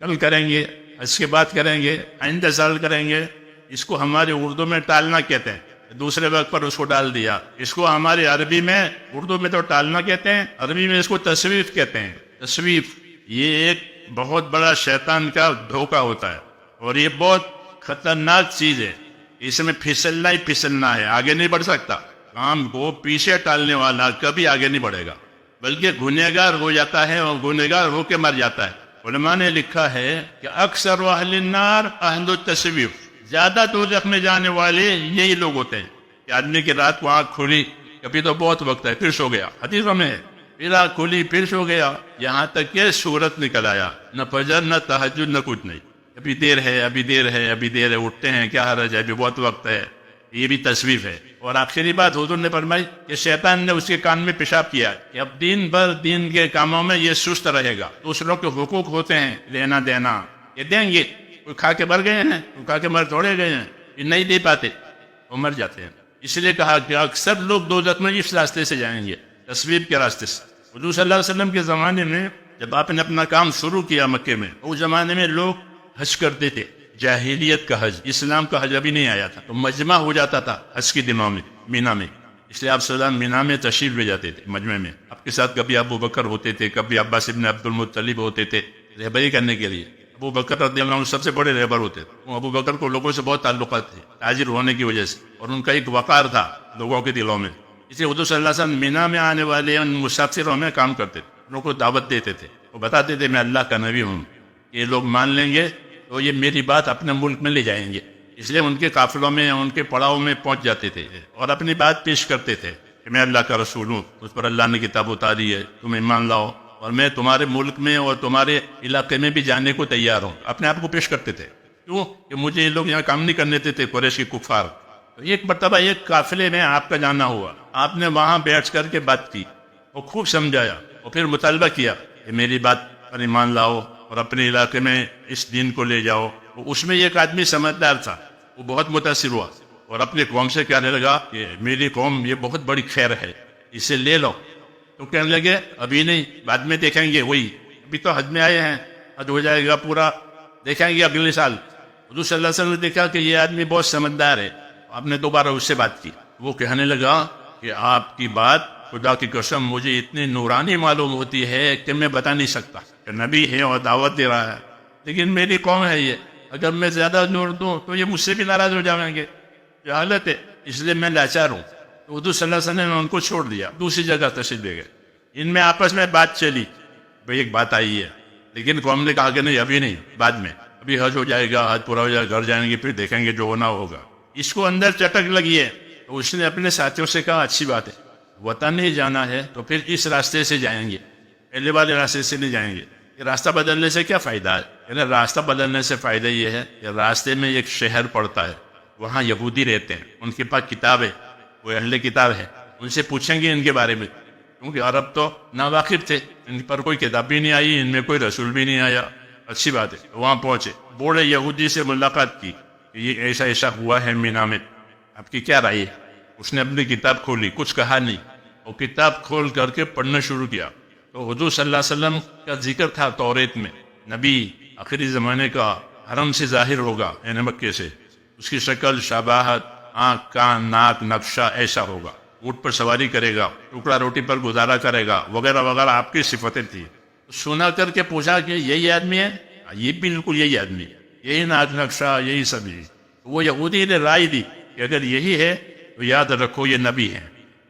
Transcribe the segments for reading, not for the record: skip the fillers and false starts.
کل کریں گے، اس کے بعد کریں گے، آئندہ سال کریں گے. اس کو ہمارے اردو میں ٹالنا کہتے ہیں، دوسرے وقت پر اس کو ڈال دیا. اس کو ہمارے عربی میں، اردو میں تو ٹالنا کہتے ہیں، عربی میں اس کو تسویف کہتے ہیں. تسویف یہ ایک بہت بڑا شیطان کا دھوکہ ہوتا ہے، اور یہ بہت خطرناک چیز ہے. اس میں پھسلنا ہی پھسلنا ہے، آگے نہیں بڑھ سکتا. کام کو پیچھے ٹالنے والا کبھی آگے نہیں بڑھے گا، بلکہ گنہگار ہو جاتا ہے اور گنہگار ہو کے مر جاتا ہے. علماء نے لکھا ہے کہ اکثر اہل النار اہل التسویف، زیادہ دوزخ میں جانے والے یہی لوگ ہوتے ہیں کہ آدمی کی رات کو آنکھ کھلی، کبھی تو بہت وقت ہے پھر سو گیا، حدیثوں میں ہے، پھر آنکھ کھلی پھر سو گیا، یہاں تک کہ سورت نکل آیا، نہ فجر نہ تہجد نہ کچھ نہیں. ابھی دیر ہے، ابھی دیر ہے، ابھی دیر ہے، اٹھتے ہیں، کیا حرج ہے، ابھی بہت وقت ہے. یہ بھی تصویف ہے. اور آخری بات حضور نے فرمائی کہ شیطان نے اس کے کان میں پیشاب کیا کہ اب دن بھر دین کے کاموں میں یہ سست رہے گا. دوسروں کے حقوق ہوتے ہیں، لینا دینا، یہ دیں گے. کوئی کھا کے مر گئے ہیں، کوئی کھا کے مر توڑے گئے ہیں، یہ نہیں دے پاتے، وہ مر جاتے ہیں. اس لیے کہا کہ اکثر لوگ دوزخ میں اس راستے سے جائیں گے، تصویف کے راستے سے. حضور صلی اللہ علیہ وسلم کے زمانے میں جب آپ نے اپنا کام شروع کیا مکے میں، اس زمانے میں لوگ حج کرتے تھے، جاہلیت کا حج، اسلام کا حج ابھی نہیں آیا تھا، تو مجمع ہو جاتا تھا حج کے دنوں میں مینا میں. اس لیے آپ صلی اللہ علیہ وسلم مینا میں تشریف لے جاتے تھے مجمع میں. آپ کے ساتھ کبھی ابو بکر ہوتے تھے، کبھی عباس ابن عبد المطلب ہوتے تھے رہبری کرنے کے لیے. ابو بکر رضی اللہ عنہ سب سے بڑے رہبر ہوتے تھے. وہ ابو بکر کو لوگوں سے بہت تعلقات تھے تاجر ہونے کی وجہ سے، اور ان کا ایک وقار تھا لوگوں کے دلوں میں. اس لیے حضور صلی اللہ علیہ وسلم مینا میں آنے والے ان مسافروں میں کام کرتے تھے، ان کو دعوت دیتے تھے. وہ بتاتے تھے میں اللہ کا نبی ہوں، یہ لوگ مان لیں گے تو یہ میری بات اپنے ملک میں لے جائیں گے. اس لیے ان کے قافلوں میں، ان کے پڑاؤ میں پہنچ جاتے تھے اور اپنی بات پیش کرتے تھے کہ میں اللہ کا رسول ہوں، اس پر اللہ نے کتاب اتاری ہے، تم ایمان لاؤ، اور میں تمہارے ملک میں اور تمہارے علاقے میں بھی جانے کو تیار ہوں. اپنے آپ کو پیش کرتے تھے. کیوں کہ مجھے یہ لوگ یہاں کام نہیں کرنے دیتے تھے، قریش کے کفار. تو ایک مرتبہ ایک قافلے میں آپ کا جانا ہوا، آپ نے وہاں بیٹھ کر کے بات کی اور خوب سمجھایا، اور پھر مطالبہ کیا کہ میری بات پر ایمان لاؤ اور اپنے علاقے میں اس دین کو لے جاؤ. اس میں ایک آدمی سمجھدار تھا، وہ بہت متاثر ہوا اور اپنے قوم سے کہنے لگا کہ میری قوم یہ بہت بڑی خیر ہے، اسے لے لو. تو کہنے لگے ابھی نہیں، بعد میں دیکھیں گے، وہی ابھی تو حج میں آئے ہیں، حج ہو جائے گا پورا، دیکھیں گے اگلے سال. حضور صلی اللہ علیہ وسلم نے دیکھا کہ یہ آدمی بہت سمجھدار ہے. آپ نے دوبارہ اس سے بات کی. وہ کہنے لگا کہ آپ کی بات خدا کی قسم مجھے اتنی نورانی معلوم ہوتی ہے کہ میں بتا نہیں سکتا. کہ نبی ہے اور دعوت دے رہا ہے، لیکن میری قوم ہے یہ، اگر میں زیادہ نور دوں تو یہ مجھ سے بھی ناراض ہو جائیں گے، یہ حالت ہے، اس لیے میں لاچار ہوں. تو حضور صلی اللہ علیہ وسلم نے ان کو چھوڑ دیا، دوسری جگہ تشریف لے گئے. ان میں آپس میں بات چلی، بھئی ایک بات آئی ہے، لیکن قوم نے کہا کہ نہیں ابھی نہیں، بعد میں، ابھی حج ہو جائے گا، حج پورا ہو جائے گا، گھر جائیں گے پھر دیکھیں گے جو ہونا ہوگا. اس کو اندر چٹک لگی ہے، تو اس نے اپنے ساتھیوں سے کہا اچھی بات ہے، وطن ہی جانا ہے تو پھر اس راستے سے جائیں گے، پہلے والے راستے سے نہیں جائیں گے. یہ راستہ بدلنے سے کیا فائدہ ہے؟ یعنی راستہ بدلنے سے فائدہ یہ ہے کہ راستے میں ایک شہر پڑتا ہے، وہاں یہودی رہتے ہیں، ان کے پاس کتاب ہے، وہ اہل کتاب ہے، ان سے پوچھیں گے ان کے بارے میں، کیونکہ عرب تو ناواقف تھے، ان پر کوئی کتاب بھی نہیں آئی، ان میں کوئی رسول بھی نہیں آیا. اچھی بات ہے. وہاں پہنچے، بوڑھے یہودی سے ملاقات کی کہ یہ ایسا ایسا ہوا ہے مینا میں، آپ کی کیا رائے ہے؟ اس نے اپنی کتاب کھولی، کچھ کہا نہیں، وہ کتاب کھول کر کے پڑھنا شروع کیا. تو حضور صلی اللہ علیہ وسلم کا ذکر تھا توریت میں، نبی آخری زمانے کا حرم سے ظاہر ہوگا، یعنی مکے سے، اس کی شکل، شباہت، آنکھ، کان، ناک، نقشہ ایسا ہوگا، اونٹ پر سواری کرے گا، ٹکڑا روٹی پر گزارا کرے گا، وغیرہ وغیرہ آپ کی صفتیں تھیں. سنا کر کے پوچھا کہ یہی آدمی ہے؟ یہ بالکل یہی آدمی ہے، یہی ناک نقشہ، یہی سب ہے. وہ یہودی نے رائے دی کہ اگر یہی ہے تو یاد رکھو یہ نبی ہے،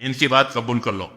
ان کی بات قبول کر لو.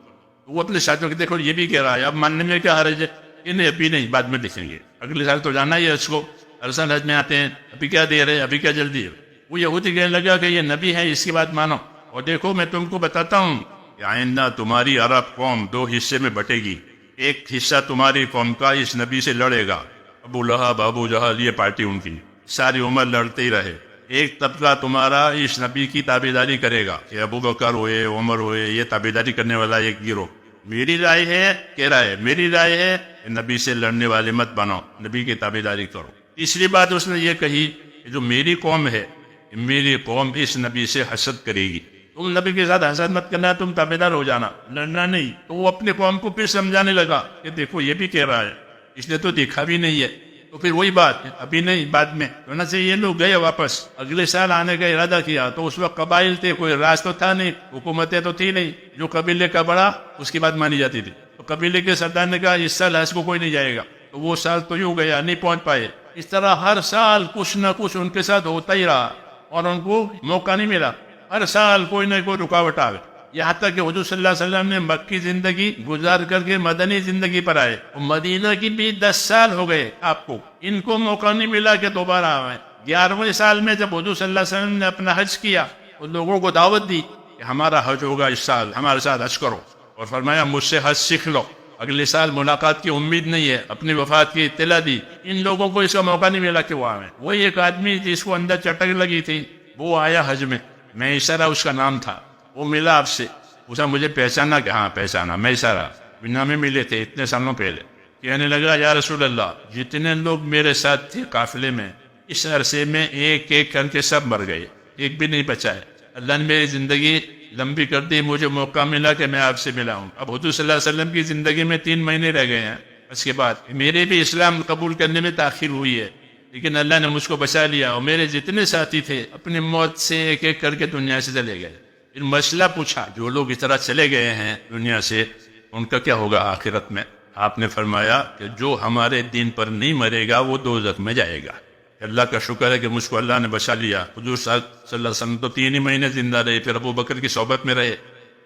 وہ اپنے ساتھیوں کو دیکھو یہ بھی کہہ رہا ہے، اب ماننے میں کیا حرج ہے؟ انہیں ابھی نہیں، بعد میں دیکھیں گے، اگلے سال تو جانا ہی ہے اس کو، ہر سال حج میں آتے ہیں، ابھی کیا دیر ہے، ابھی کیا جلدی ہے. وہ یہودی کہنے لگا کہ یہ نبی ہے، اس کی بات مانو، اور دیکھو میں تم کو بتاتا ہوں کہ آئندہ تمہاری عرب قوم دو حصے میں بٹے گی. ایک حصہ تمہاری قوم کا اس نبی سے لڑے گا، ابو لہب، ابو جہل، یہ پارٹی ان کی ساری عمر لڑتے ہی رہے. ایک طبقہ تمہارا اس نبی کی تابعداری کرے گا کہ ابو بکر ہوئے، عمر ہوئے، یہ تابعداری کرنے والا ایک گروہ. میری رائے ہے، کہہ رہا ہے میری رائے ہے کہ نبی سے لڑنے والے مت بنو، نبی کی تابعداری کرو. تیسری بات اس نے یہ کہی کہ جو میری قوم ہے، میری قوم اس نبی سے حسد کرے گی، تم نبی کے ساتھ حسد مت کرنا، تم تابعدار ہو جانا، لڑنا نہیں. تو وہ اپنے قوم کو پھر سمجھانے لگا کہ دیکھو یہ بھی کہہ رہا ہے، اس نے تو دیکھا بھی نہیں ہے تو پھر وہی بات ہے، ابھی نہیں بعد میں ہونا چاہیے. یہ لوگ گئے واپس، اگلے سال آنے کا ارادہ کیا تو اس وقت قبائل تھے، کوئی راج تو تھا نہیں، حکومتیں تو تھی نہیں. جو قبیلے کا بڑا اس کی بات مانی جاتی تھی. تو قبیلے کے سردار نے کہا اس سال حج کو کوئی نہیں جائے گا، تو وہ سال تو یوں گیا، نہیں پہنچ پائے. اس طرح ہر سال کچھ نہ کچھ ان کے ساتھ ہوتا ہی رہا اور ان کو موقع نہیں ملا. ہر سال کوئی نہ کوئی رکاوٹ آئے، یہاں تک کہ حضور صلی اللہ علیہ وسلم نے مکی زندگی گزار کر کے مدنی زندگی پر آئے. مدینہ کی بھی 10 سال ہو گئے آپ کو، ان کو موقع نہیں ملا کہ دوبارہ آئے. 11ویں سال میں جب حضور صلی اللہ علیہ وسلم نے اپنا حج کیا تو لوگوں کو دعوت دی کہ ہمارا حج ہوگا اس سال، ہمارے ساتھ حج کرو. اور فرمایا مجھ سے حج سیکھ لو، اگلے سال ملاقات کی امید نہیں ہے. اپنی وفات کی اطلاع دی. ان لوگوں کو اس کا موقع نہیں ملا کہ وہ آئے. وہی ایک آدمی جس کو اندر چٹک لگی تھی وہ آیا حج میں، میں اشارہ اس کا نام تھا، وہ ملا آپ سے، اسے مجھے پہچانا کہ ہاں پہچانا، میں اشارہ بنا میں ملے تھے اتنے سالوں پہلے. کہنے لگا یا رسول اللہ جتنے لوگ میرے ساتھ تھے قافلے میں اس عرصے میں ایک ایک کر کے سب مر گئے، ایک بھی نہیں بچا ہے. اللہ نے میری زندگی لمبی کر دی، مجھے موقع ملا کہ میں آپ سے ملا ہوں. اب حضور صلی اللہ علیہ وسلم کی زندگی میں 3 مہینے رہ گئے ہیں. اس کے بعد میرے بھی اسلام قبول کرنے میں تاخیر ہوئی ہے، لیکن اللہ نے مجھ کو بچا لیا اور میرے جتنے ساتھی تھے اپنی موت سے ایک ایک کر کے دنیا سے چلے گئے. پھر مسئلہ پوچھا جو لوگ اس طرح چلے گئے ہیں دنیا سے ان کا کیا ہوگا آخرت میں؟ آپ نے فرمایا کہ جو ہمارے دین پر نہیں مرے گا وہ دوزخ میں جائے گا. اللہ کا شکر ہے کہ مجھ کو اللہ نے بچا لیا. حضور صلی اللہ علیہ وسلم تو 3 ہی مہینے زندہ رہے، پھر ابو بکر کی صحبت میں رہے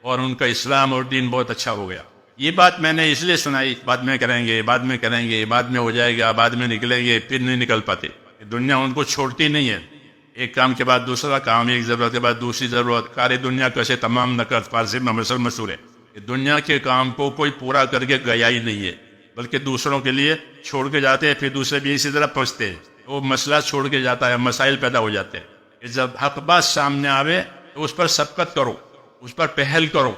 اور ان کا اسلام اور دین بہت اچھا ہو گیا. یہ بات میں نے اس لیے سنائی، بعد میں کریں گے، بعد میں کریں گے، بعد میں ہو جائے گا، بعد میں نکلیں گے، پھر نہیں نکل پاتے. دنیا ان کو چھوڑتی نہیں ہے، ایک کام کے بعد دوسرا کام، ایک ضرورت کے بعد دوسری ضرورت. کار دنیا کیسے تمام نہ کر فارسی میں مسل مشہور ہے کہ دنیا کے کام کو کوئی پورا کر کے گیا ہی نہیں ہے بلکہ دوسروں کے لیے چھوڑ کے جاتے ہیں، پھر دوسرے بھی اسی طرح پہنچتے ہیں. وہ مسئلہ چھوڑ کے جاتا ہے، مسائل پیدا ہو جاتے ہیں. جب حق بات سامنے آوے تو اس پر سبقت کرو، اس پر پہل کرو.